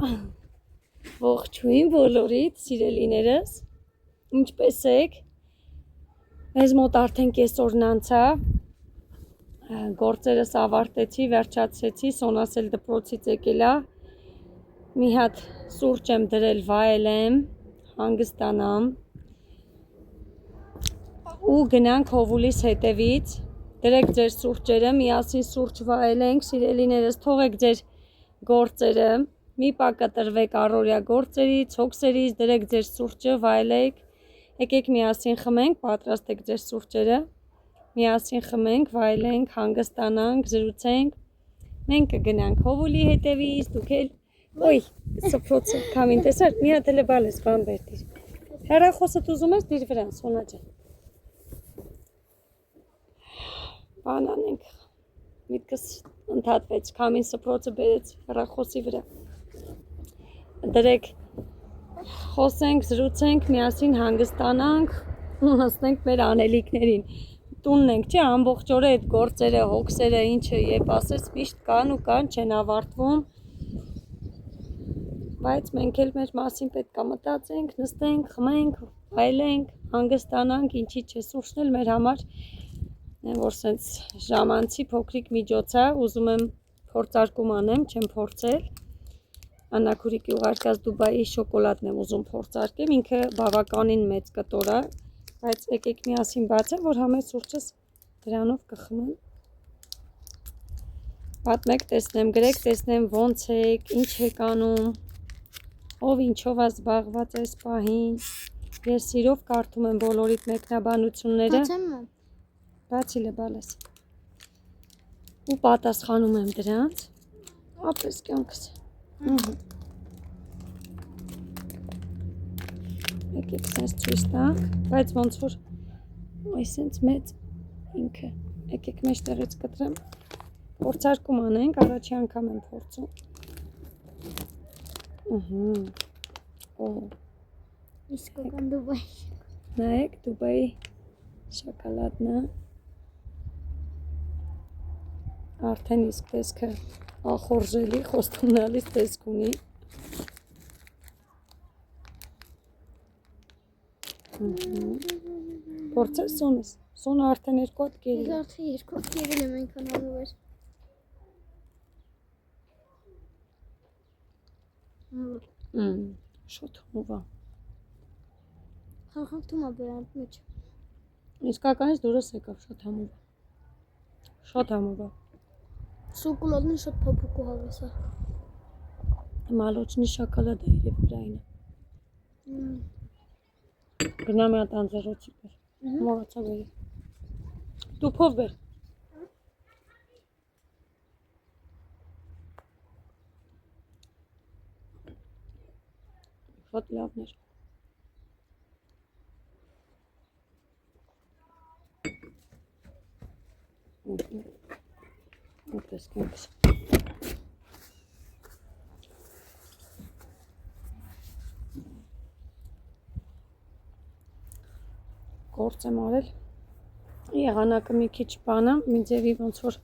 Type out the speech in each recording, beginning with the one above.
Ողջույն բոլորիդ, սիրելիներս, ինչպես եք, մեզ մոտ արդեն կես օրն անցավ, գործերս ավարտեցի, վերջացրեցի, Սոնաս էլ դպրոցից եկել է, մի հատ սուրճ եմ դրել վայելեմ, հանգստանամ ու գնանք Հովուլիս հետևից, դրեք ձեր սուրճերը, միասին սուրճ վայելենք, սիրելիներս, թողեք ձեր գործերը, մի պակատրվեք առօրյա գործերից, հոգսերից, դրեք ձեր սուրճը, վայելեք, եկեք միասին խմենք, պատրաստեք ձեր սուրճերը, միասին խմենք, վայելենք, հանգստանանք, զրուցենք, մենք կգնանք Հովուլի հետևից, դուք էլ, ոյ, սփրոցը կամին տեսար, մի հատ էլ բալես, բան բերդիր, հեռախոսդ ուզում ես դիր վրան, Սոնա ջան, բան անենք, միտքս ընդհատվեց, կամին սփրոցը բերեց հեռախոսի վրա, դրեք, խոսենք, զրուցենք, միասին հանգստանանք ու հասնենք մեր անելիքներին, տունն ենք, չէ, ամբողջ օրը այդ գործերը, հոգսերը, ինչը երբ ասես միշտ կան ու կան, չեն ավարտվում, բայց մենք էլ մեր մասին պետք է մտածենք, նստենք, խմենք, վայելենք, հանգստանանք, ինչի չէ, սուրճն էլ մեր համար, որ սենց ժամանցի փոքրիկ միջոց է, ուզում եմ փորձարկում անեմ, չեմ փորձել, Աննաքուրիկի ուղարկած Դուբայի շոկոլադն եմ ուզում փորձարկեմ, ինքը բավականին մեծ կտոր է, բայց եկեք միասին բացեմ, որ համեր սուրճս դրանով կխմեմ, պատմեք, տեսնեմ, գրեք, տեսնեմ ոնց եք, ինչ եք անում, ով ինչով է զբաղված այս պահին, ես սիրով կարդում եմ բոլորիդ մեկնաբանությունները, բացի լբալես, ու պատասխանում եմ դրանց, ապրես կյանքս, եկեք սենց ծույս տանք, բայց ոնց որ այս սենց մեծ ինքը, եկեք մեջ տեղից կտրեմ, փորձարկում անենք, առաջի անգամ եմ փորձում, իսկական Դուբայի, նայեք Դուբայի շոկոլադն է, արդեն իսկ տեսքը ախորժելի, խոստումնալից տեսք ունի, փորձես Սոնես, Սոնը արդեն երկու հատ կերել է, արդեն երկու հատ կերել եմ այնքան անով էր, շոտ հումով է, խանխանքթում է բերանդ մեջ, իսկականից դուրս եկավ, շատ համով է, շոկոլադն շատ փափուկ ու հավես է, մալոչնի շոկոլադ է երև վրայինը, գնա մի հատ անձեռոցի բեր, մորացա բերի, տուփով բեր, շատ լավն էր, ուտես կյանքս, գործ եմ արել, եղանակը մի քիչ բան է, մի ձևի ոնց որ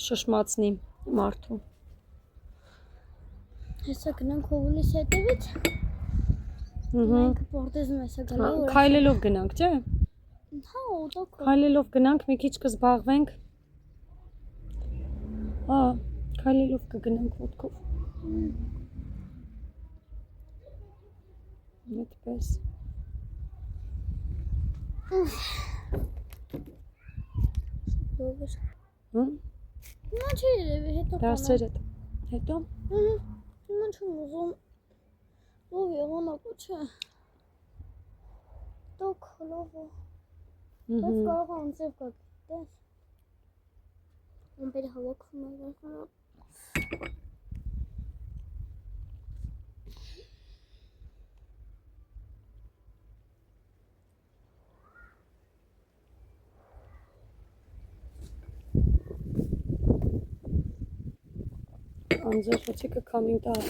շշմացնի մարդու, հեսա գնանք Հովուլիս հետևից, մենք պորդեզում հեսա գալու, քայլելով գնանք, չէ, հա, ուտոք, քայլելով գնանք, մի քիչ կզբաղվենք, քայլելով կգնանք ոտքով, այդպես, հիմա չի երևի, հետո դասերդ, հետո, հիմա չեմ ուզում, լով եղանակը չէ, տոք լովը, բայց կարող եմ ձև կա գիտես, ամպերի հավաքվում է գարկանա, անձեռոցիկը կամին տար,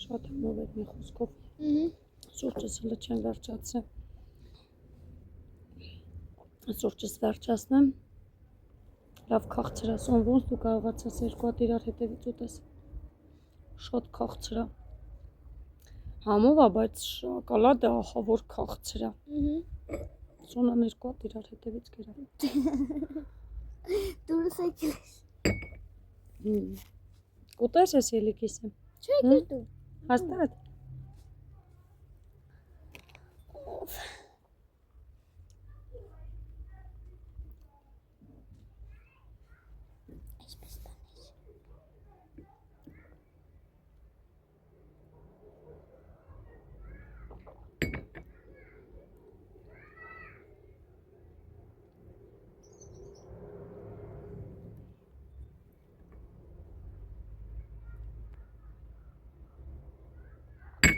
շատ համով էր մի խոսքով, Սուրճս հլը չեմ վերջացրել։ Սուրճս վերջացնեմ։ Լավ քաղցրասոն ոնց դու կարողացես երկու հատ իրար հետևից ուտես։ Շատ քաղցրա։ Համով է, բայց շոկոլադը ահա որ քաղցրա։ Սոնան երկու հատ իրար հետևից կերա։ Դուրս եկել։ Կուտես ես ելիքիս եմ։ Չէ, գիտու։ Հաստատ։ Այսպես բաներ։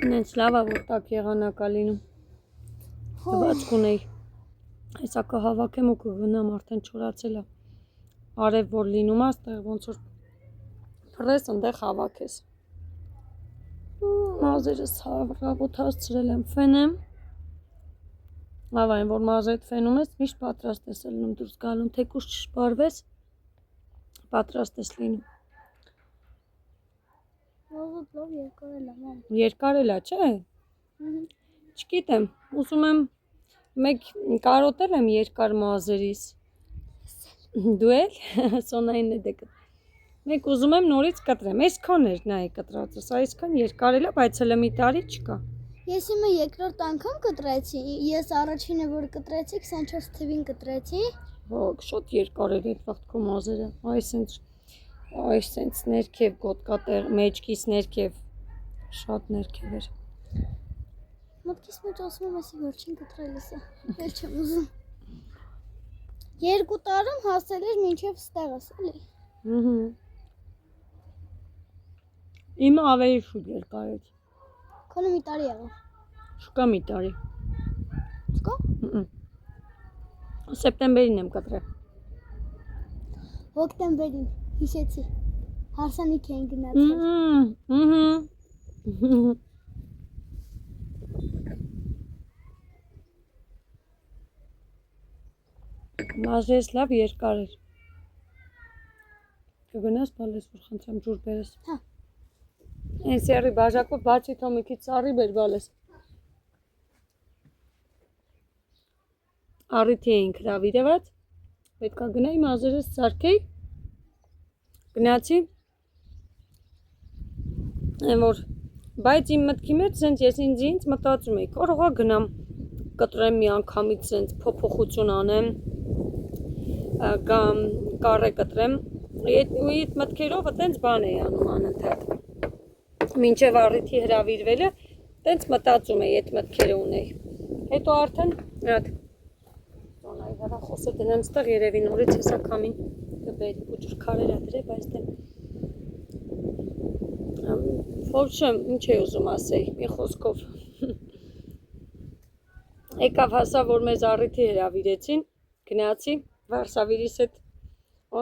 Նենց լավ է որ տակ եղանակա լինում։ Դված կունեի։ Այսա կհավաքեմ ու կգնամ արդեն չորացել է։ Արև որ լինում է, այստեղ ոնց որ փռես ընդեղ հավաքես։ Մազերս հավրավոտ հասցրել եմ ֆենեմ։ Լավ այն որ մազերդ ֆենում ես, միշտ պատրաստ ես լինում դուրս գալուն, թեկուզ չշպարվես, պատրաստ ես լինում։ Լավ երկար էլ եմ։ Երկար էլ է, չէ՞։ Չգիտեմ, ուզում եմ մեկ կարոտել եմ երկար մազերիս։ Դու էլ Սոնային է դեկը։ Մեկ ուզում եմ նորից կտրեմ։ Այսքան էր նայ կտրածս, այսքան երկար էլ է, բայց հələ մի տարի չկա։ Ես իմը երկրորդ անգամ կտրեցի։ Ես առաջինը որ կտրեցի 24 թվին կտրեցի։ Հա, շատ երկար էր այդ վաղտ քո մազերը։ Այս սենց ներքև գոտկատեր, մեջքից ներքև շատ ներքև էր։ Մտքիս մեջ ասում եմ, ասի վերջին կտրելիս է։ Էլ չեմ ուզում։ 2 տարում հասել էր մինչև ստեղս, էլի։ Իմը ավելի շուտ երկար էր։ Քոնը մի տարի եղավ։ Չկա մի տարի։ Չկա։ Սեպտեմբերին եմ կտրել։ Հոկտեմբերին, հիշեցի։ Հարսանիք էին գնացել։ Մազերս լավ երկար էր։ Կգնաս բալես որ խնդրեմ ջուր բերես։ Հա։ Այն սերի բաժակով բացի թո մի քիչ ծառի բեր բալես։ Առիթի էինք հրավիրված։ Պետքա գնայի մազերս սարքեի։ Գնացի։ Այն որ բայց իմ մտքի մեջ սենց ես ինձ մտածում էի, կարողա գնամ կտրեմ մի անգամից սենց փոփոխություն անեմ, կամ կարե կտրեմ։ Ու այդ մտքերով այտենց բան էի անում անընդհատ։ Մինչև առիթի հրավիրվելը, այտենց մտածում էի, այդ մտքերը ունեի։ Հետո արդեն այդ Սոնայի հեռախոսը դնեմ ստեղ երևի նորից հեսա կամին կբերի ու ջուր քարեր ադրե, բայց դե Ֆորշեմ, ինչ է ուզում ասեի, մի խոսքով։ Եկավ հասա, որ մեզ առիթի հրավիրեցին, գնացի, Վարշավիրիս հետ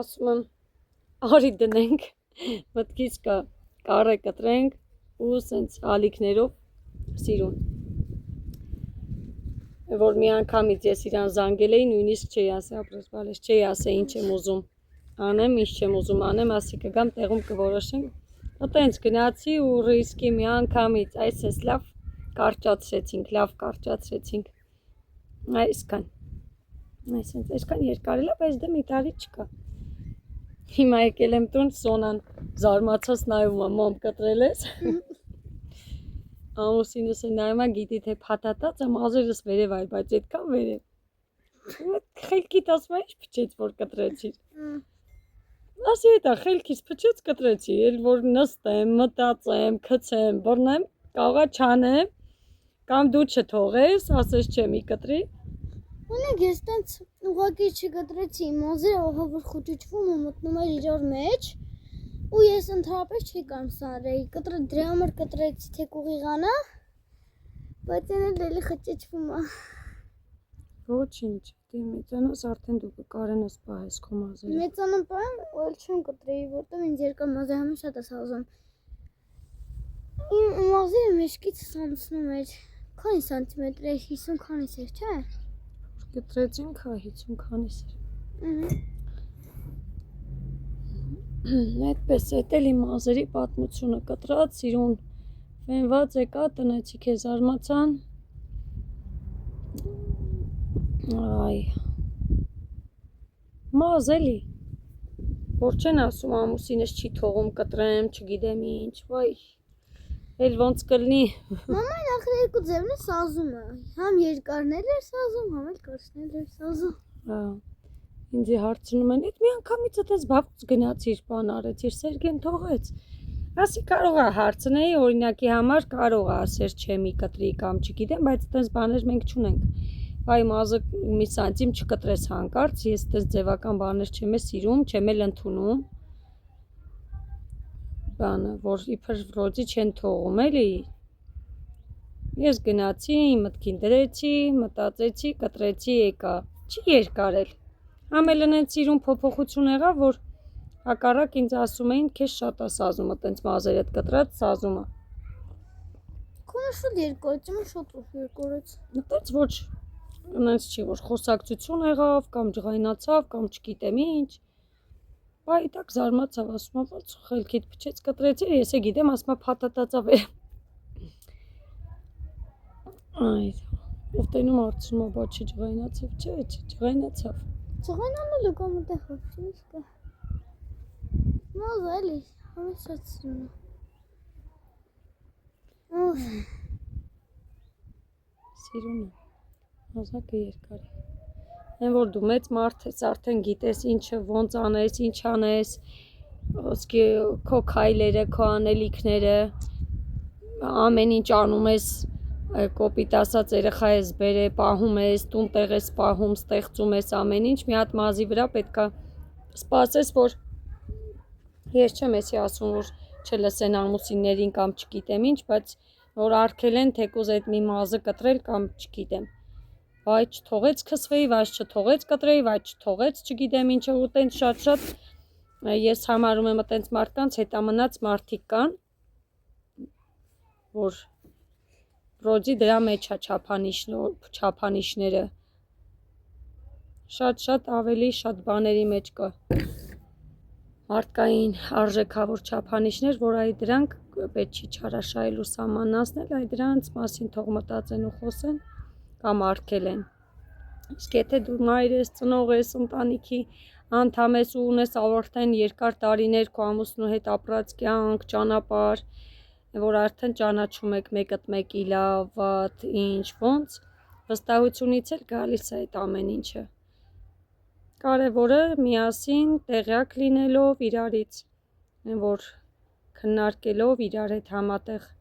ասում եմ, արի դնենք, մտքից կա, կարե կտրենք ու սենց ալիքներով սիրուն։ Որ մի անգամից ես իրան զանգել էի, նույնիսկ չէի ասե, ապրես բալես, չէի ասե ինչ եմ ուզում անեմ, ինչ չեմ ուզում անեմ, ասի կգամ տեղում կորոշենք։ Այտենց գնացի ու ռիսկի մի անգամից, այսպես լավ կարճացրեցինք, այսքան երկար էլ է, բայց դե մի տարի չկա։ Հիմա եկել եմ տուն, Սոնան զարմացած նայում է, մամ կտրել ես։ Ամուսինս է նայում է, գիտի թե փաթաթած է, մազերս վերև այ, բայց այդքան վերև։ Խելքիդ ասում է, ինչ փչեց, որ կտրեցիր։ Ասի հետա խելքից փչեց կտրեցի, էլ որ նստեմ, մտածեմ, քցեմ, բռնեմ, կարողա չանեմ, կամ դու չթողես, ասես չէ մի կտրի։ Ունեք ես տենց ուղղակի չկտրեցի, մազերը ահա որ խոճուճվում ու մտնում էր իրար մեջ, ու ես ընդհանրապես չի կամ սարեի, դրա համար կտրեցի թե կուղիղանա, բայց այն էլ էլի խճճվում է։ Ոչինչ, դե մեծանաս արդեն դու կկարենաս պահես քո մազերը։ Մեծանամ պահեմ, ու էլ չեմ կտրեի, որտեղ ինձ երկար մազը համը շատ է սազում։ Իմ մազերը մեջքից անցնում էր, Քանի սանտիմետր է 50 քանիսեր, չէ։ Կտրեցինք 50 քանիսեր։ Այդպես էդ էլի մազերի պատմությունը կտրած, սիրուն վենված եկա, տնեցի քեզ զարմացան։ Այ մազ էլի, որ չեն ասում ամուսինս չի թողում կտրեմ, չգիտեմ ինչ, վայ, էլ ոնց կլնի։ Մաման ախր երկու ձևն է սազում է, համ երկարներ էր սազում, համ էլ կարճներ էր սազում։ Ինձ հարցնում են, այդ մի անգամից այդպես բավուց գնացիր, բան արեցիր, Սերգեն թողեց։ Ասի կարող է հարցնեի, օրինակի համար կարող է ասեր չէ մի կտրի կամ չգիտեմ, բայց այդպես բաներ մենք չունենք։ Այ մազը մի սանտիմ չկտրես հանկարծ, ես այդպես ձևական բաներ չեմ սիրում, չեմ էլ ընդունում։ Բանը, որ իբր ռոձի չեն թողում, էլի։ Ես գնացի, մտքին դրեցի, մտածեցի, կտրեցի, եկա։ Չի երկար էլ։ Ամելն են սիրուն փոփոխություն եղավ, որ հակառակ ինձ ասում էին, քեզ շատ է սազումը, տենց մազերդ կտրած սազումը։ Քոնը շուտ երկորից, շատ երկորից։ Տենց ոչ, նենց չի, որ խոսակցություն եղավ, կամ ջղայնացավ, կամ չգիտեմ ինչ։ Բայ դակ զարմացավ, ասում եմ, ոնց խելքիդ փչեց կտրեցիր, ես է գիտեմ, ասում եմ փաթաթածավ է։ Այ, ով տենում հարցնում է, բա չջղայնացավ, չէ, չջղայնացավ։ Ջղայնանալու կամ այդտեղ ոչ կա։ Մոզ էլի, համես շատ սիրուն է։ Սիրուն է, մազակը երկար է։ Են որ դու մեծ մարդ ես, արդեն գիտես ինչը, ոնց անես, ինչ անես, ոսկի քո քայլերը, քո անելիքները, ամեն ինչ անում ես, կոպիտ ասած երեխա ես բերե, պահում ես, տուն տեղ ես պահում, ստեղծում ես ամեն ինչ, մի հատ մազի վրա պետքա սպասես, որ ես չեմ էսի ասում, որ չլսեն ամուսիններին կամ չգիտեմ ինչ, բայց որ արգել են թեկուզ այդ մի մազը կտրել կամ չգիտեմ, վայ չթողեց քսվեի, վայ չթողեց կտրեի, վայ չթողեց չգիտեմ ինչը, ու տենց շատ ես համարում եմ տենց մարդկանց հետամնաց մարդիկ կան, որ ռոձի դրա մեջ է չափանիշները, շատ ավելի շատ բաների մեջ կա մարդկային արժեքավոր չափանիշներ, որ այ դրանք պետք չի չարաշահել ու սահմանացնել, այ դրանց մասին թող մտածեն ու խոսեն կամ արգելեն։ Իսկ եթե դու մայր ես, ծնող ես, ընտանիքի անդամ ես ու ունես արդեն երկար տարիներ քո ամուսնու հետ ապրած կյանք, ճանապարհ, որ արդեն ճանաչում եք մեկըդ մեկի լավ, վատ, ինչ, ոնց, վստահությունից էլ գալիս է այդ ամեն ինչը։ Կարևորը միասին տեղյակ լինելով իրարից, որ քննարկելով իրար հետ համատեղ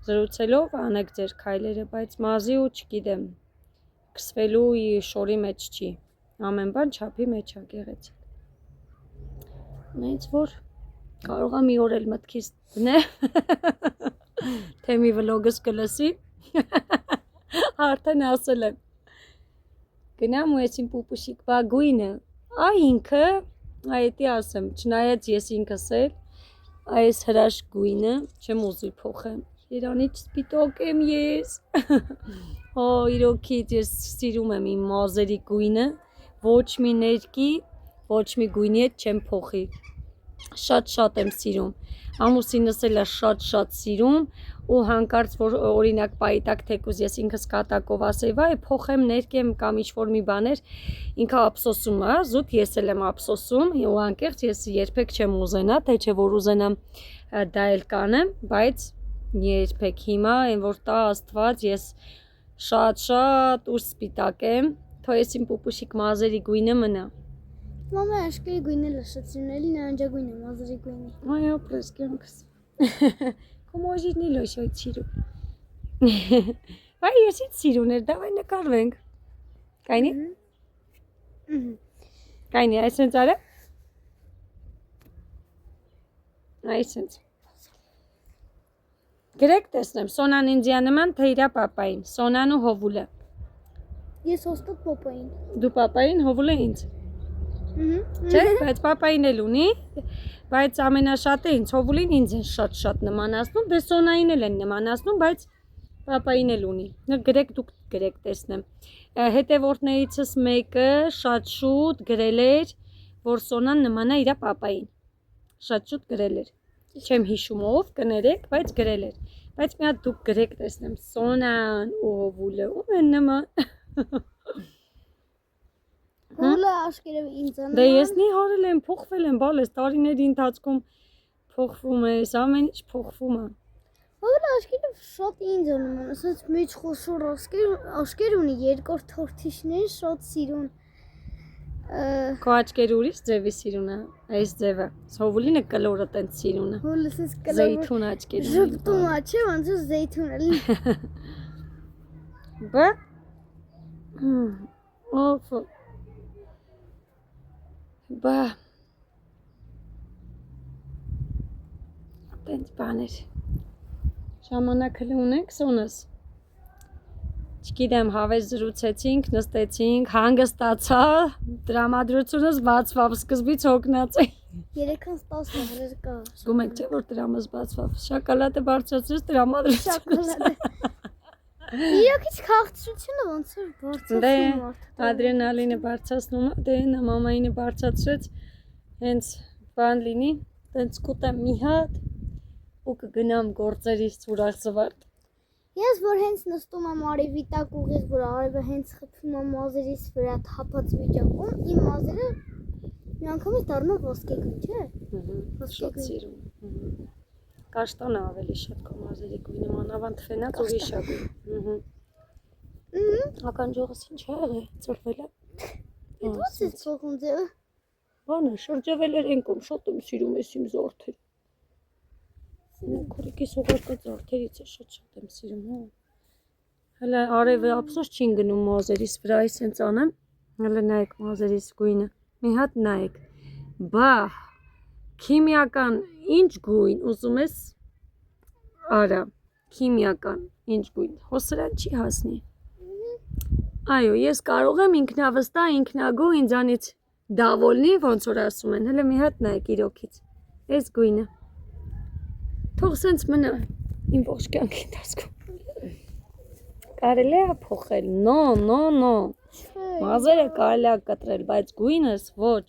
զրուցելով անեք ձեր քայլերը, բայց մազի ու չգիտեմ, քսվելու շորի մեջ չի, ամեն բան չափի մեջ է գեղեցիկ։ Նայից որ կարող եմ մի օր էլ մտքից դնեմ, թե մի վլոգս կլսի, արդեն ասել եմ, գնամ ու ես իմ պուպուշիկ բա գույնը, այ ինքը, այդի ասեմ, չնայած ես ինքս էլ, այս հրաշք գույնը չեմ ուզի փոխեմ, Երանից սպիտոկ եմ ես, իրոքից ես սիրում եմ իմ մազերի գույնը, ոչ մի ներկի, ոչ մի գույնի հետ չեմ փոխի, շատ եմ սիրում, ամուսինս էլ է շատ սիրում ու հանկարծ որ օրինակ պայտակ թեկուզ ես ինքս կատակով ասեի, վայ փոխեմ ներկեմ կամ ինչ-որ մի բաներ, ինքը ափսոսում է, զուտ ես էլ եմ ափսոսում ու անկեղծ ես երբեք չեմ ուզենա, թե չէ որ ուզենամ դա էլ կանեմ, բայց երբեք հիմա այն որ տա Աստված ես շատ ու սպիտակ եմ, թող ես իմ պուպուշիկ մազերի գույնը մնա։ Մամա աշկերի գույնը լսեցին, էլի նարնջագույն է մազերի գույնը։ Այ ապրես կյանքս։ Կոմոժիդնի լոշոյ սիրում։ Այ ես իտ սիրուն էր, դավայ նկարվենք։ Կայնի։ Կայնի, այսենց արա։ Այսենց։ Գրեք տեսնեմ, Սոնան ինձյա նման, թե իրա պապային, Սոնան ու Հովուլը։ Ես հոստատ պապային։ Դու պապային, Հովուլը ինձ։ Չէ, բայց պապային էլ ունի, բայց ամենաշատը ինձ, Հովուլին ինձ են շատ նմանացնում, դե Սոնային էլ են նմանացնում, բայց Պապային էլ ունի։ Գրեք դուք գրեք տեսնեմ։ Հետևորդներիցս մեկը շատ շուտ գրել էր, որ Սոնան նման է իր պապային։ Շատ շուտ գրել էր։ Չեմ հիշում ով, կներեք, բայց գրել էր։ Բայց մի հատ դուք գրեք տեսնեմ։ Սոնան Հովուլը ում են նման։ Հոլը աշկերով ինձ Դե ես նի հարել եմ, փոխվել եմ, բալես տարիների ընթացքում փոխվում է, ամեն ինչ փոխվում է։ Հոլը աշկերով շատ ինձ նման, ասած մեջ խոշոր աշկեր ունի երկրորդ թորթիշներ, շատ սիրուն։ Քո աչքերը ուրիշ ձևի սիրուն է, այս ձևը։ Հովուլինը կլորը տենց սիրուն է։ Հոլը սես կլոր։ Զեյթուն աչքեր։ Ժպտում է, չէ՞, ոնց որ զեյթուն էլի։ Բա։ Օֆ։ Բա։ Տենց բաներ։ Ժամանակը ունենք Սոնաս։ Չգիտեմ, հավես զրուցեցինք, նստեցինք, հանգստացա, տրամադրությունս բացվավ, սկզբից հոգնած էի։ 3-10 հրեր կա։ Զգում եք, չէ՞ որ տրամս բացվավ։ Շոկոլադը բարձրացրեց տրամադրությունը։ Շոկոլադը։ Իրոքից քաղցրությունը ոնց որ բարձրացնում Դե է։ ադրենալինը բարձրացնում է, դե նա մամայինը բարձրացրեց, հենց բան լինի, տենց կուտեմ մի հատ ու կգնամ գործերից ուրախ զվարթ։ Ես որ հենց նստում եմ արևի տակ ուղիղ, որ արևը հենց խփում է մազերիս վրա թափած վիճակում, իմ մազերը միանգամից դառնում ոսկեգույն, չէ՞։ Շատ սիրում։ Կաշտանը ավելի շատ քո մազերի գույնը, մանավանդ ֆենած ուրիշ է գույն։ Ականջողս ինչ է եղել, ծրվել է։ Ո՞նց է փոխում ձևը։ Բանը շրջավել էր ենքում, շատ եմ սիրում ես իմ զորթեր։ Քորիկի սողարկած զորթերից է շատ եմ սիրում, հա։ Հələ արևը ափսոս չին գնում մազերիս վրա, այսպես անեմ։ Հələ նայեք մազերիս գույնը։ Մի հատ նայեք։ Բա քիմիական ինչ գույն ուզում ես արա։ Քիմիական ինչ գույն։ Հոսրան չի հասնի։ Այո, ես կարող եմ ինքնավստահ, ինքնագոհ ինձանից դավոլնի, ոնց որ ասում են։ Հələ մի հատ նայեք իրոքից։ Այս գույնը։ Թող սենց մնա իմ ողջ կյանքի ընթացքում։ Կարելի է փոխել։ No։ Մազերը կարելի է կտրել, բայց գույնս ոչ։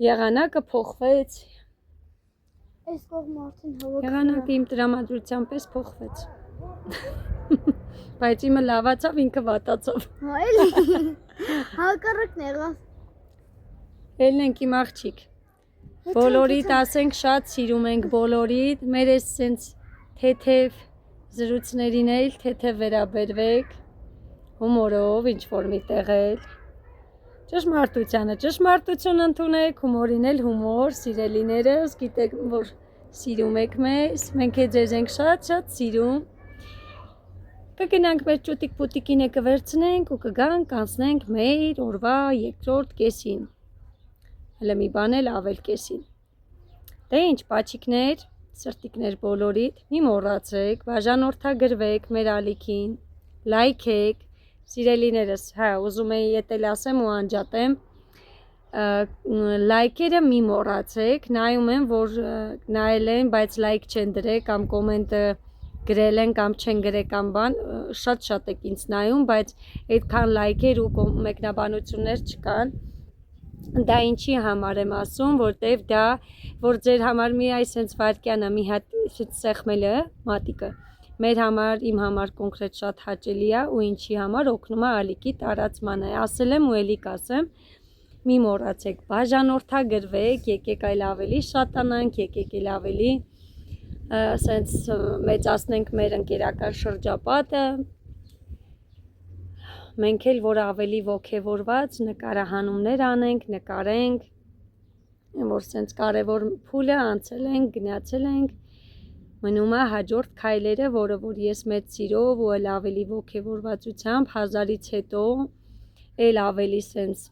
Եղանակը փոխվեց։ Այս կողմը արդեն հավաքվում է։ Եղանակը իմ տրամադրության պես փոխվեց։ Բայց իմը լավացավ, ինքը վատացավ։ Հա էլի։ Հակառակն եղավ։ Ելն ենք իմ աղջիկ։ Բոլորիդ ասենք շատ սիրում ենք բոլորիդ, մեր այս սենց թեթև զրույցներին էլ թեթև վերաբերվեք, հումորով ինչ-որ մի տեղել, ճշմարտություն ընդունեք, հումորին էլ հումոր, սիրելիներս, գիտեք, որ սիրում եք մեզ, մենք է ձեզ ենք շատ սիրում, կգնանք մեր ճուտիկ-պուտիկին է կվերցնենք ու կգանք, անցնենք մեր օրվա երկրորդ կեսին, հələ մի բան էլ ավել կեսին, դե ինչ պաչիկներ, սրտիկներ բոլորիդ, մի մոռացեք, բաժանորդագրվեք մեր ալիքին, լայքեք, սիրելիներս, հա, ուզում էի ետել ասեմ ու անջատեմ, լայքերը մի մոռացեք, նայում եմ, որ նայել են, բայց լայք չեն դրել կամ կոմենտը գրել են կամ չեն գրել կամ բան, շատ եք ինձ նայում, բայց այդքան լայքեր ու մեկնաբանություններ չկան, դա ինչի համար եմ ասում, որտեվ դա, որ ձեր համար մի այսենց վարկյանը մի հատ սեղմելը, մատիկը, մեր համար, իմ համար կոնկրետ շատ հաճելի է ու ինչի համար օգնում է ալիքի տարածմանը, ասել եմ ու էլի կասեմ, մի մոռացեք, բաժանորդագրվեք, եկեք այլ ավելի շատանանք, եկեք այլ ավելի, ասենց մեծացնենք մեր ընկերական շրջապատը, մենք էլ որ ավելի ոգևորված նկարահանումներ անենք, նկարենք, որ սենց կարևոր փուլը անցել ենք, գնացել ենք, մնում է հաջորդ քայլերը, որը որ ես մեծ սիրով ու էլ ավելի ոգևորվածությամբ հազարից հետո էլ ավելի սենց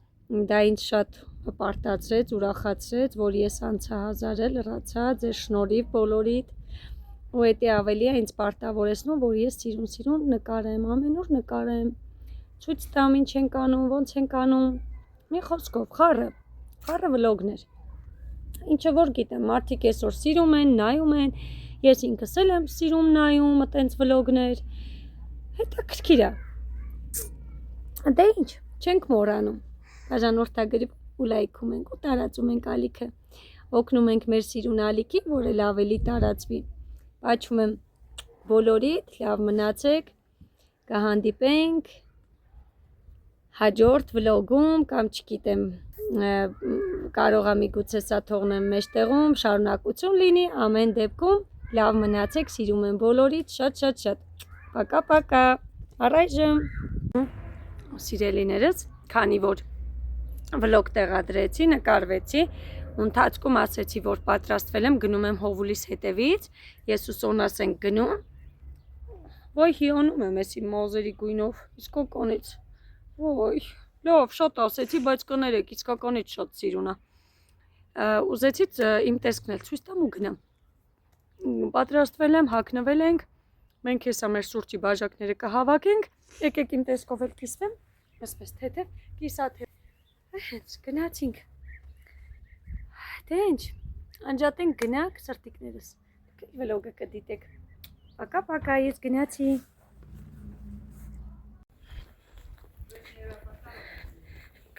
դա ինձ շատ պարտացրեց, ուրախացրեց, որ ես անցա հազարը լրացա ձեր շնորհիվ բոլորիդ ու էդի ավելի է ինձ պարտավորեցնում, որ ես սիրուն նկարեմ, ամեն օր նկարեմ, ցույց տամ ինչ ենք անում, ոնց ենք անում, մի խոսքով խառը վլոգներ, ինչը որ գիտեմ, մարդիկ այսօր սիրում են, նայում են, Ես ինքս էլ եմ սիրում նայում այտենց վլոգներ։ Հետաքրքիր է։ Դե ինչ, չենք մոռանում։ Բաժանորդագրի ու լայքում ենք ու տարածում ենք ալիքը։ Օգնում ենք մեր սիրուն ալիքին, որ էլ ավելի տարածվի։ Պատճում եմ բոլորիդ, լավ մնացեք, կհանդիպենք հաջորդ վլոգում կամ չգիտեմ, կարող է միգուցե սա թողնեմ մեջտեղում, շարունակություն լինի, ամեն դեպքում լավ մնացեք, սիրում եմ բոլորիդ, շատ։ Պակա, առայժմ։ Սիրելիներս, քանի որ վլոգ տեղադրեցի, նկարվեցի, ընթացքում ասեցի, որ պատրաստվել եմ, գնում եմ Հովուլիս հետևից, ես ու Սոնաս ենք գնում, ոյ հիանում եմ էսի մազերի գույնով, իսկականից, ոյ, լավ, շատ ասեցի, բայց կներեք, իսկականից շատ սիրուն է, ուզեցից իմ տեսքն էլ ցույց տամ ու գնամ, պատրաստվել եմ, հագնվել ենք, մենք հեսա մեր սուրճի բաժակները կհավաքենք, եկեք իմ տեսքով էլ կիսվեմ, ասպես թեթև, կիսա թեթև, գնացինք, դե ինչ, անջատենք գնանք սրտիկներս, վլոգը կդիտեք, պակա, ես գնացի,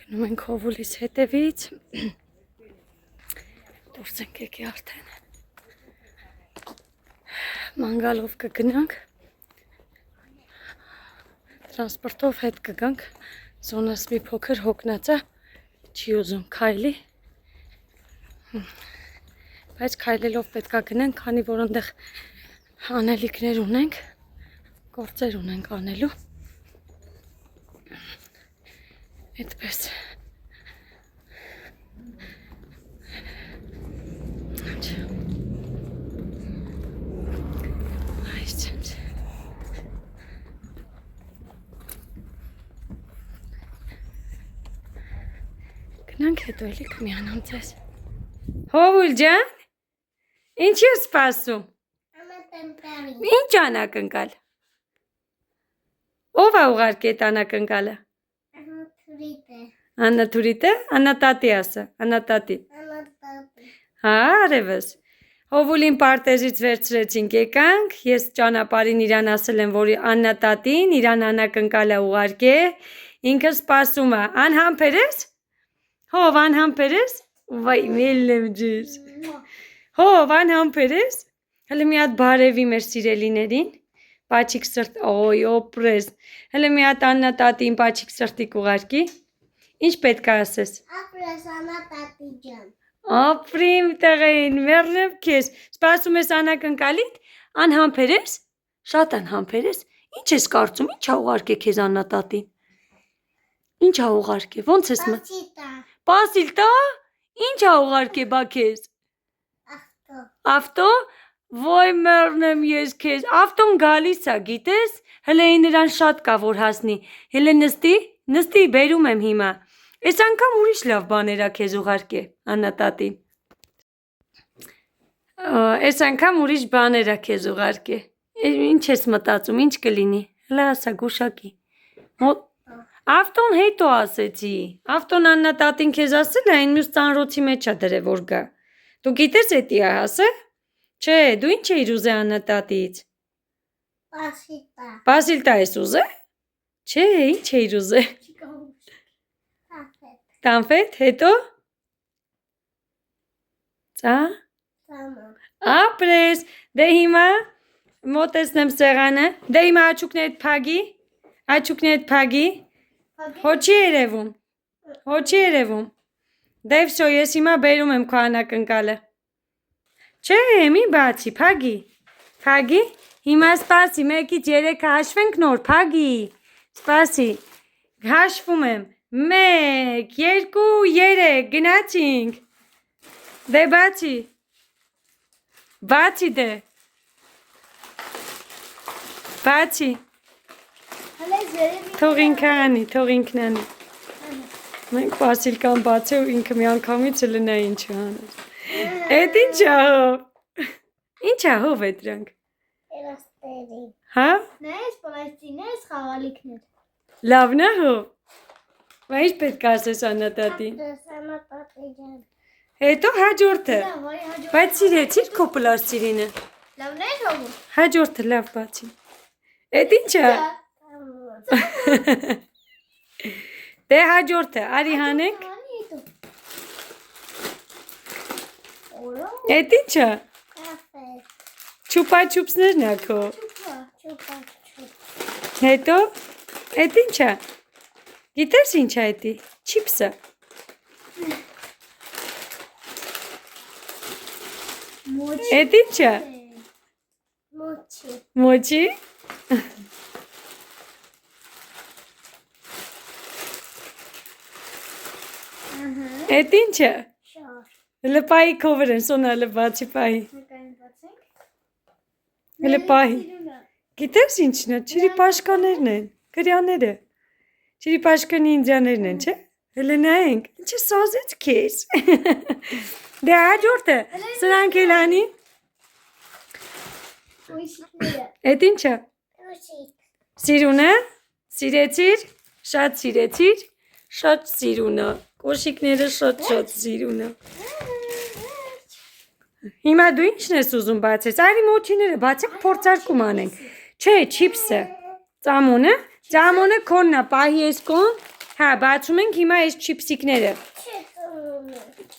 գնում ենք Հովուլիս հետևից, դուրս ենք եկի արդեն, մանգալով կգնանք, տրանսպորտով հետ կգանք, Սոնաս մի փոքր հոգնածա, չի ուզում քայլի, բայց քայլելով պետք է գնենք, քանի որ այնտեղ անելիքներ ունենք, գործեր ունենք անելու, այդպես, գնանք հետո էլի կմիանամ ձեզ, Հովուլ ջան, ինչ ես սպասում, ինչ անակնկալ, ով է ուղարկել անակնկալը, Աննաթուրիտը, Աննատատի ասա, Աննատատի, հա արևս, Հովուլին պարտեզից վերցրեցինք եկանք, ես ճանապարհին իրան ասել եմ, որ Աննատատին իրան անակնկալը ուղարկել, ինքը սպասում է, անհամբեր ես, հով անհամբեր ես, վայ մելնեմ ջուս, հով անհամբեր ես, հələ մի հատ բարևի մեր սիրելիներին, պաչիկ սրտ, օй օպրես, հələ մի հատ Աննատատին պաչիկ սրտիկ ուղարկի, ինչ պետք է ասես, Ապրես Աննատատի ջան, ապրիմ տղեն, մեռնեմ քեզ, սպասում ես անակնկալիդ, անհամբեր ես, շատ անհամբեր ես, ինչ ես կարծում, ինչ է ուղարկել քեզ Աննատատին, ինչ է ուղարկել, ոնց ես Պասիլ տա, ինչ է ուղարկել բա քեզ, ավտո, ոյ մեռնեմ ես քեզ, ավտոն գալիս է, գիտես, հələ նրան շատ կա որ հասնի, հələ նստի, բերում եմ հիմա, այս անգամ ուրիշ լավ բաներ է քեզ ուղարկել, Աննատատին, այս անգամ ուրիշ բաներ է քեզ ուղարկել, ինչ ես մտածում, ինչ կլինի, հələ ասա գուշակի, ավտոն հետո ասեցի, ավտոն Աննատատին քեզ ասել է, այն մյուս ծանրոցի մեջ է դրել որ գա, դու գիտես էդի է հասը, չէ, դու ինչ էիր ուզե Աննատատից, Պասիլտա ես ուզե, չէ, ինչ էիր ուզե, տանֆետ, հետո, ծա, ապրես, դե հիմա, մոտեցնեմ սեղանը, դե հիմա աչուկներդ փագի, հո չի երևում, դե վսո ես հիմա բերում եմ քո անակնկալը, չէ, մի բացի, փագի, հիմա սպասի, 1-ից 3-ը հաշվենք նոր, փագի, սպասի, հաշվում եմ, 1, 2, 3, գնացինք, դե բացի դե, թող ինքն անի, մենք Պասիլկան բացե ու ինքը մի անգամից լնա ինչ հանես, էդ ինչ ահով է դրանք, հա, նայես պլաստինես խաղալիքներ, լավն ահով, Μα ինչ պետք է ասես Աննատատին։ Հետո հաջորդը։ Բայց սիրեցիր քո պլաստիլինը։ Լավն է հողու։ Հաջորդը լավ բացի։ Էդ ի՞նչ է։ Դե հաջորդը, արի հանենք։ Էդ ի՞նչ է։ Չուպա չուպսներն է քո։ Հետո էդ ի՞նչ է։ Գիտես ինչ է էդի։ Չիպսը։ Էդ ի՞նչ է։ Մոչի։ Էդ ի՞նչ է։ Լպայի քովերն սոնա լպացի պայի։ Լպայի։ Գիտես ինչն է, չիրիպաշկաներն են, գրյաները։ Չիրիպաշկանի ինդիաներն են, չէ։ Հələ նայենք, ինչը սազեց քեզ։ Դե հաջորդը, սրանք էլ անի։ Էդ ինչ է։ Սիրունը, սիրեցիր, շատ սիրեցիր, շատ սիրունը, կոշիկները շատ սիրունը։ Հիմա դու ինչն ես ուզում բացես, այրի մոչիները բացեք փորձարկում անենք, չէ, չիպսը, ծամոնը քոննա, պահի ես կոն, հա, բացում ենք հիմա ես չիպսիկները,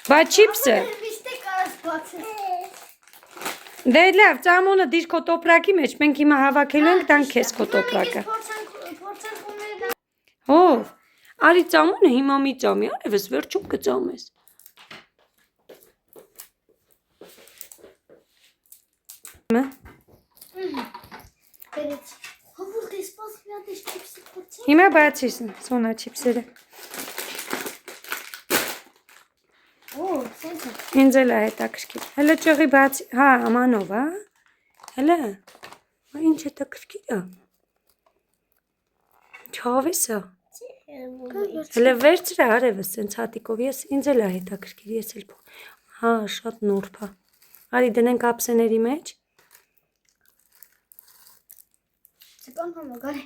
բա չիպսը, դե լավ, ծամոնը դիր քո տոպրակի մեջ, մենք հիմա հավաքելու ենք տանք քեզ քո տոպրակը, հով, արի ծամոնը հիմա մի ծամի, արևս վերջում կծամես, հիմա բացիս սոնա չիպսերը, ինձ էլ է հետաքրքիր, հələ ճղի բացի, հա, ամանով, հա, հələ, ինչ հետաքրքիր է, չավես է, հələ վերցրə արևս, սենց հատիկով, ինձ էլ է հետաքրքիր, ես էլ, հա, շատ նուրբ է, արի դնենք ապսեների մեջ, Սեկան համագար է,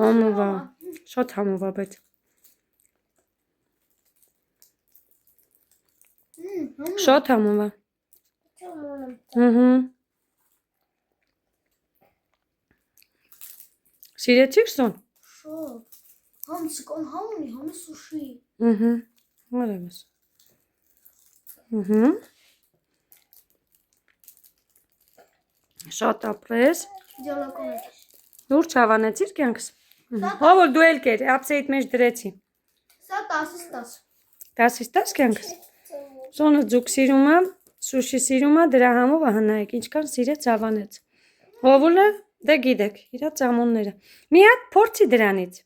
համով է, շատ համով է, բայց, շատ համով է, սիրեցիք սոն, շոտ, համ սկան համունի, համ սուշի, արևս, շատ ապրես, դյալակոն է, լուրջ հավանեցիր կյանքս, հովոր դու էլ կեր, ապսեիտ մեջ դրեցի, սա 10-10, 10-10 կյանքս, սոնը ձուկ սիրում է, սուշի սիրում է, դրա համով է հնայեք, ինչքան սիրեց հավանեց, հովորը դե գիտեք, իրա ծամոնները, մի հատ փորձի դրանից,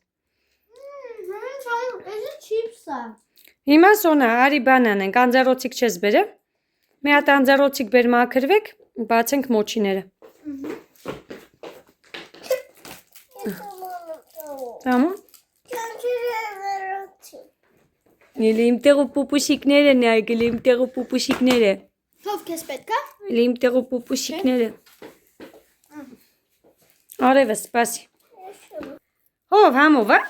հիմա սոնա, արի բան անենք, անձարոցիկ չես բերեմ, մի հատ անձարոցիկ բեր մաքրվեք, բացենք մոչիները, Tamam. Elim tegu pupuşiknere ne elim tegu pupuşiknere. Հով քեզ պետք է։ Elim tegu pupuşiknere. Արևս, սպասի։ Հով համով է։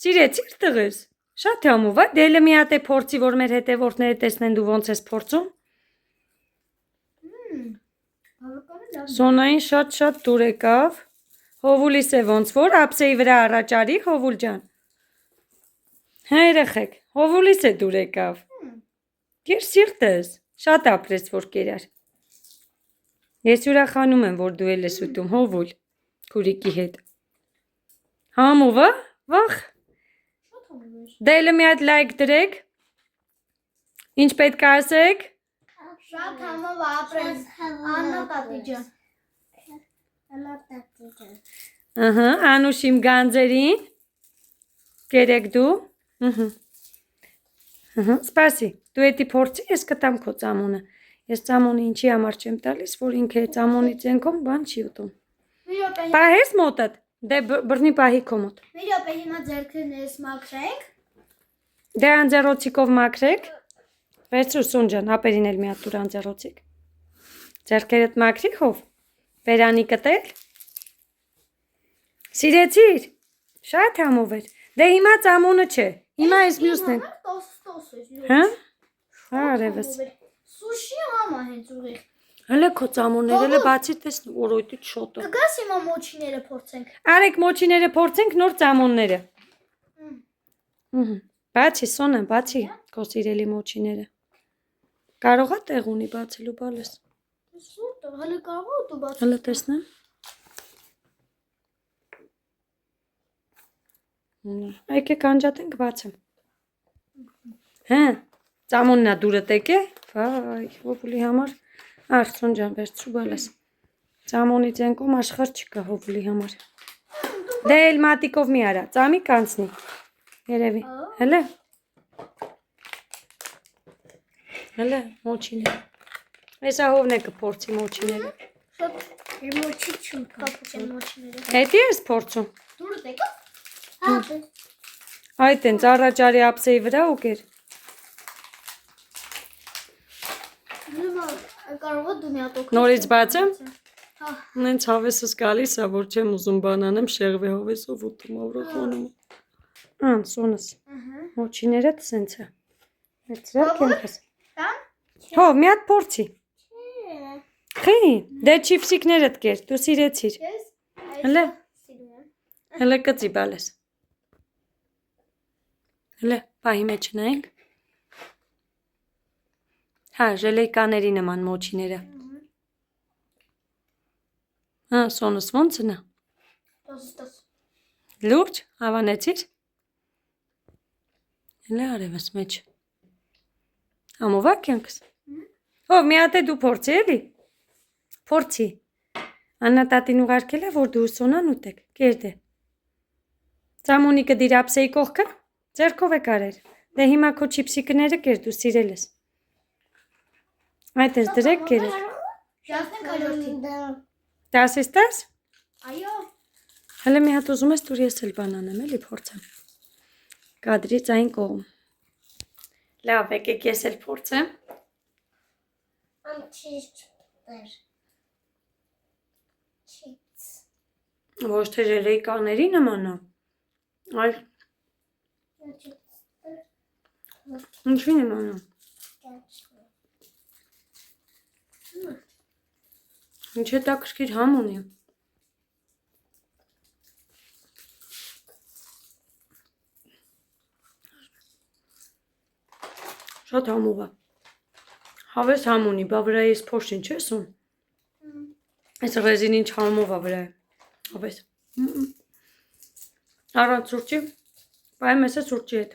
Սիրեցիր տղես։ Շատ համով է։ Դե էլ մի հատ է փորձի, որ մեր հետևորդները տեսնեն դու ոնց ես փորձում։ Սոնային շատ դուր եկավ։ Հովուլիս է ոնց որ, ապսեի վրա առաջարի, հովուլ ջան։ Հա երեխեք, հովուլիս է դուր եկավ։ Կեր սիրտս, շատ ապրես որ կերար։ Ես ուրախանում եմ, որ դու էլ ես ուտում, հովուլ, քուրիկի հետ։ Համով է, վախ։ Դե էլ մի հատ լայք դրեք։ Ինչ պետք է ասեք։ Շատ համով ապրես, Աննա տատի ջան։ Ահա, Անուշ իմ գանձերին։ Կերեք դու։ Սպասի, դու էդի փորձի, ես կտամ քո ծամոնը։ Ես ծամոնը ինչի համար չեմ տալիս, որ ինքը ծամոնի ծենքով բան չի ուտում։ Պահես մոտդ, դե բռնի պահի քո մոտ։ Մի րոպե հիմա ձեռքերներս մաքրենք։ Դե անձեռոցիկով մաքրեք։ Վերցրու Սոն ջան, ապերին էլ մի հատ տուր անձեռոցիկ։ Ձեռքերդ մաքրի խով։ Բերանի կտել։ Սիրեցիր։ Շատ համով էր։ Դե հիմա ծամոնը չէ։ Հիմա այս մյուսն է։ Հա? Արևս։ Սուշի համա հենց ուղիղ։ Հələ քո ծամոնները բացի տեսնու օրոյտի շոտը։ Կգաս հիմա մոչիները փորձենք։ Արեք մոչիները փորձենք նոր ծամոնները։ Բացի Սոնա, բացի քո սիրելի մոչիները։ Կարողա տեղ ունի բացելու բալես։ Սուտը, հələ կարող է դու բաց։ Հələ տեսնեմ։ Եկեք անջատենք բացեմ։ Հա, ծամոննա դուրը տեկե։ Վայ, հոբուլի համար Արցուն ջան, վերցրու բալես։ Ծամոնից ենկում աշխարհ չկա հոբուլի համար։ Դե էլ մատիկով մի արա, ծամի կանցնի։ Երևի։ Հələ։ Հələ, մոչիները։ Էսա հովն է կփորձի մոչիները։ Շատ մոչի չում կապուկեն մոչիները։ Հետի ես փորձում։ Դուրը տեկա։ Հա։ Այդ են ծառաճարի ափսեի վրա ու կեր։ Կարող է դու մի հատ օգնես։ Նորից բացեմ։ Հա։ Նենց հավեսս գալիս է, որ չեմ ուզում բանանեմ, շեղվի հավեսով ուտում ավրախոնում։ Ան, Սոնս։ Մոչիները սենց է։ Վերցրել կենքս։ Տան։ Հով, մի հատ փորձի։ Խի, դե չիփսիկներդ կեր, դու սիրեցիր։ Ես Հələ, սիրում եմ։ հələ կծի բալես։ Հələ, պահի մեջ նայենք։ Հա, ժելեյկաների նման մոչիները։ Հա, Սոնս ոնց նա։ Տոս։ Լուրջ, հավանեցիր։ Հələ արևս մեջ։ Համովակ կյանքս։ Ով մի հատ է դու փորձի էլի։ Փորձի։ Աննա տատին ուղարկել է, որ դու Սոնան ուտեք։ Կերդե։ Ծամոնի կդիր ափսեի կողքը, ձեռքով է կարել։ Դե հիմա քո չիփսիկները կեր դու սիրել ես։ Այդ ես դրեք կերել։ Շասնենք հաջորդին։ 10-10։ Այո։ Հələ մի հատ ուզում ես դուր ես էլ բան անեմ, էլի փորձեմ։ Կադրից այն կողմ։ Լավ, եկեք ես էլ փորձեմ։ Անչիչտեր։ Չիպս։ Ոչ թե ժելեյկաների նման է, այլ ինչի նման է։ Ինչ է տակրկիր համ ունի։ Շատ համով է։ Հավես համ ունի, բա վրա ես փոշին չես ուն։ Այս ռեզին ինչ համով է վրա է։ Հավես։ Առանց սուրճի, բայ մեզ է սուրճի հետ։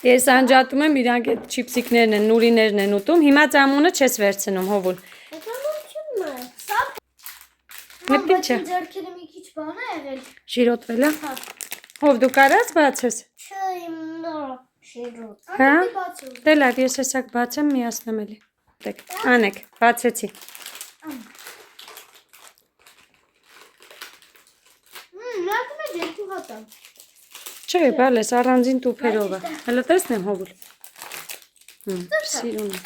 Ես անջատում եմ, իրանք այդ չիպսիկներն են, նուրիներն են ուտում, հիմա ծամոնը չես վերցնում հովուլ։ Հետ ինչ է։ Ձերքերը մի քիչ բան է եղել։ Շիրոտվել է։ Հով դու կարաս բացես։ Չէ, իմ նոր շիրոտ։ Հա։ Դե լավ, ես հեսակ բացեմ, միացնեմ էլի։ Դեք, անեք, բացեցի։ Նայում եմ երկու հատա։ Չէ, բալես առանձին տուփերով է։ Հələ տեսնեմ հովուլ։ Սիրուն է։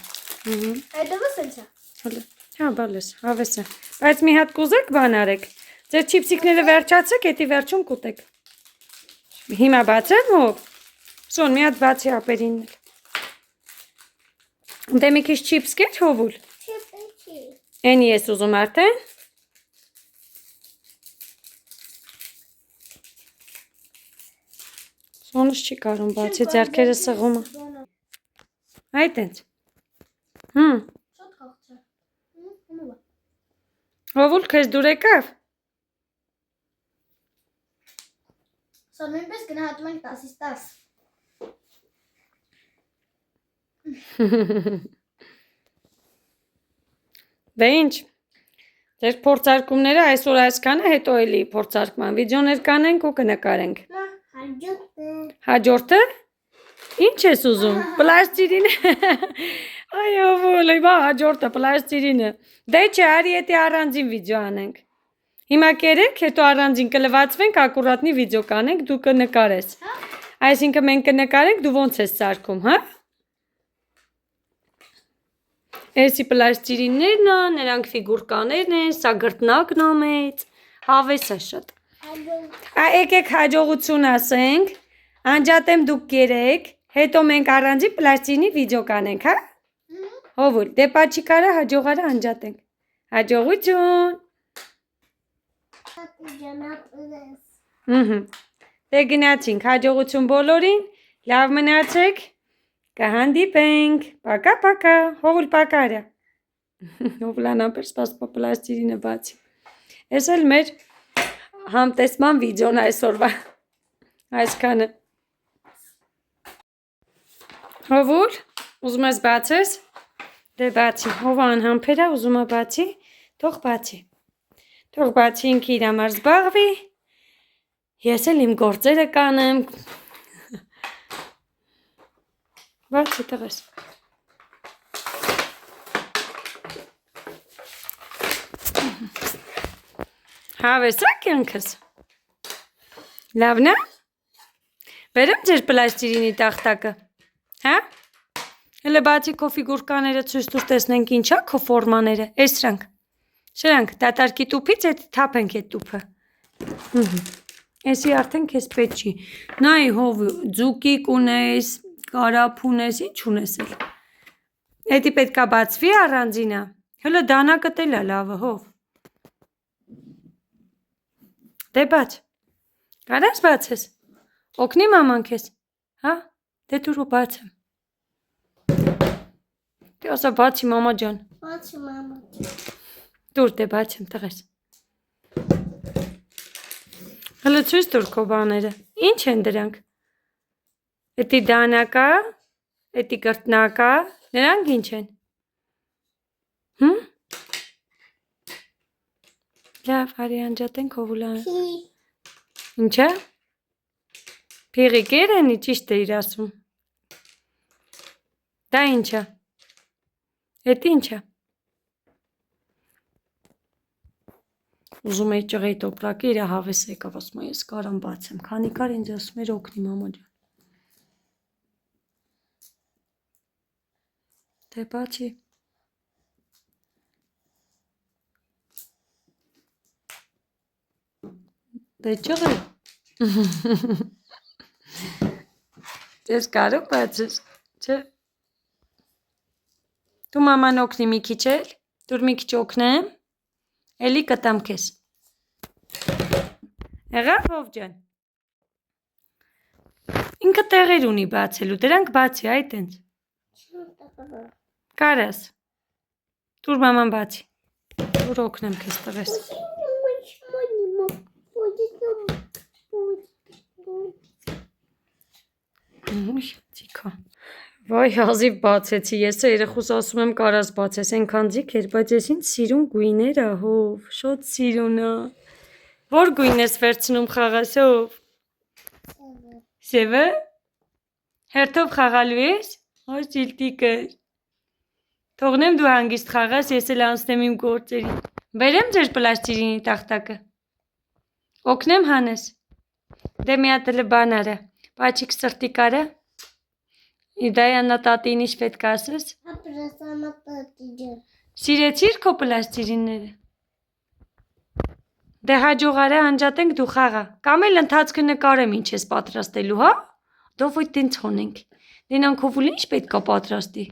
Այդովը սենց է։ Հələ։ Հա, բալես, հավես է։ Բայց մի հատ կուզեք բան արեք։ Ձեր չիպսիկները վերջացեք, էդի վերջում կուտեք։ Հիմա բացեմ հով։ Սոն, մի հատ բացի ապերինն էլ։ Դե մի քիչ չիպս կեր հովուլ։ Էնի ես ուզում արդեն։ Սոնս չի կարում բացի, ձեռքերը սղում է։ Այդ ենք։ Շատ խաղց է։ Հովուլ քեզ դուր եկավ։ Սա նույնպես գնահատում ենք 10-ից 10։ Դե ինչ։ Ձեր փորձարկումները այսօր այսքանը, հետո էլի փորձարկման վիդեոներ կանենք ու կնկարենք։ Հաջորդը։ Ինչ ես ուզում։ Պլաստիրին։ Այո, ոլի, բա հաջորդը պլաստիրինը։ Դե չէ, արի էտի առանձին վիդեո անենք։ Հիմա կերեք, հետո առանձին կլվացվենք, ակուրատնի վիդեո կանենք, դու կնկարես։ Այսինքն մենք կնկարենք, դու ոնց ես սարքում, հա։ Էսի պլաստիրիններն են, նրանք ֆիգուրկաներն են, սա գրտնակն է մեծ, հավես է շատ։ Եկեք հաջողություն ասենք, Անջատեմ դուք կերեք, հետո մենք առանձին պլաստիլինի վիդեո կանենք, հա? Հովուր, դե պաչիկարը հաջողարը անջատենք։ Հաջողություն։ Դե գնացինք, հաջողություն բոլորին, լավ մնացեք, կհանդիպենք, պակա, հովուր պակարը։ Հովլան ամպեր սպասպա պլաստիլինը բացի։ Ես էլ մեր համտեսման վիդեոն այսօրվա, այսքանը։ Հովուր, ուզում ես բացես, դե բացի, հովը անհամպեր է, ուզում է բացի, թող բացի ինքը իր համար զբաղվի, ես էլ իմ գործերը կանեմ, բացի տղես, հավեսա կյանքս, լավն է, բերեմ ձեր պլաստիլինի տախտակը, հա, հելը բացի քո ֆիգուրկաները ցույց տուր տեսնենք ինչ է քո ֆորմաները, սրանք դատարկի տուփից էդ թափենք այդ տուփը։ Էսի արդեն քեզ պետք չի։ Նայ հով ձուկի կունես, կարապ ունես, ինչ ունես էլ։ Էդի պետքա բացվի առանձինա։ Հələ դանակը տելա լավը հով։ Դե բաց։ Կարաս բացես։ Օգնի մաման քեզ։ Հա? Դե դուր ու բացեմ։ Դե ասա բացի մամա ջան։ Բացի մամա ջան։ Դուր դե բացեմ տղես։ Հələ ցույց տուր քո բաները։ Ինչ են դրանք։ Էդի դանակա, էդի կրտնակա, նրանք ինչ են։ Լավ, արի անջատենք հովուլան։ Ինչ է։ Փիղի կերենի ճիշտ է իր ասում։ Դա ինչ է։ Էդ ինչ է։ Ուզում էի ճղեի տոպրակը իր հավես եկավ, ասում ես կարամ բացեմ, քանի կար ինձ ասում էր օգնի մամա ջան։ Դե բացի։ Դե ճղե։ Ես կարող բացես, չէ։ Դու մաման օգնի մի քիչ էլ, դուր մի քիչ օգնեմ, էլի կտամ քեզ։ Եղավ հով ջան։ Ինքը տեղեր ունի բացելու, դրանք բացի, այդ ենք։ Կարաս։ Դուր մաման բացի։ Դուր օգնեմ քեզ տղես։ Ցիկա։ Վայ հազիվ բացեցի, ես երեխուս ասում եմ կարաս բացես, այնքան ձիգ էր, բայց ես ինձ սիրուն գույներ ա հով, շոտ սիրուն ա։ Որ գույն ես վերցնում խաղաս հով։ Սևը։ Հերթով խաղալու ես։ Հոր ճիլտիկը։ Թողնեմ դու հանգիստ խաղաս, ես էլ անցնեմ իմ գործերի։ Բերեմ ձեր պլաստիլինի տախտակը։ Օգնեմ հանես։ Դե մի հատ էլ բան արա։ Պաչիկ սրտի կարա։ Իդայանա տատին ինչ պետք է ասես։ Ապրասանա տատի ջան։ Սիրեցիր քո պլաստիլինները։ Դե հաջողարը անջատենք դու խաղա։ Կամ էլ ընթացքը նկարեմ ինչ ես պատրաստելու, հա։ Դով ոյ տենց հոնենք։ Դենան քովուլ ինչ պետք է պատրաստի։